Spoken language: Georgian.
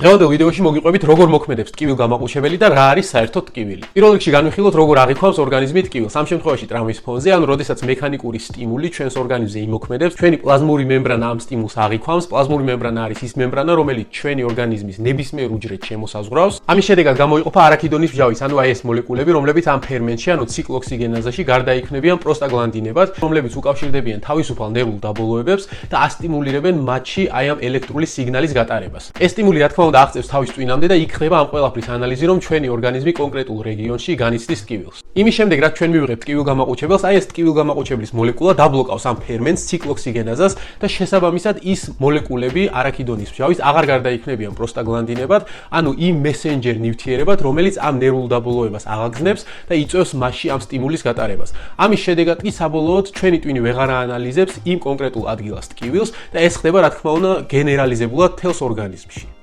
დღევანდელ ვიდეოში მოგიყვებით როგორ მოქმედებს ტკივილგამაყუჩებელი და რა არის საერთოდ ტკივილი. პირველ რიგში განვიხილოთ როგორ აღიქვამს ორგანიზმი ტკივილს. ამ შემთხვევაში ტრამვის ფონზე, ანუ როდესაც მექანიკური სტიმული ჩვენს ორგანიზმზე იმოქმედებს, ჩვენი პლაზმური მემბრანა ამ სტიმულს აღიქვამს. პლაზმური მემბრანა არის ის მემბრანა, რომელიც ჩვენი ორგანიზმის ნებისმიერ უჯრედს შემოსაზღვრავს. ამის შედეგად გამოიყოფა არაქიდონის მჟავის, ანუ ეს მოლეკულები, რომლებიც ამ ფერმენტში, ანუ ციკლოქსიგენაზაში გარდაიქმნებიან პროსტაგლანდინებად, რომლებიც უკავშირდებიან თავისუფალ ნერვულ დაბოლოებებს და ასტიმულირებენ მათში აი ამ ელექტრული სიგნალის გატარებას. ეს სტიმული რა თქმა უნდა აღწევს თავის ტვინამდე და იქ ხდება ამ ყველაფრის ანალიზი, რომ ჩვენი ორგანიზმი კონკრეტულ რეგიონში განიცდის ტკივილს. იმის შემდეგ, რაც ჩვენ მივიღებთ ტკივილგამაყუჩებელს, აი ეს ტკივილგამაყუჩებლის მოლეკულა დაბლოკავს ამ ფერმენტს ციკლოქსიგენაზას და შესაბამისად ის მოლეკულები არაქიდონის მჟავის აღარ გარდაიქმნებიან პროსტაგლანდინებად, ანუ იმ მესენჯერ ნივთიერებად, რომელიც ამ ნერვულ დაბოლოებას აღგზნებს და იწვევს მასში ამ სტიმულის გატარებას. ამის შედეგად კი საბოლოოდ ჩვენი ტვინი ვეღარ აანალიზებს იმ კონკრეტულ ადგილას ტკივილს და ეს ხდება რა თქმა უნდა გენერალიზებულად მთელს ორგანიზმში.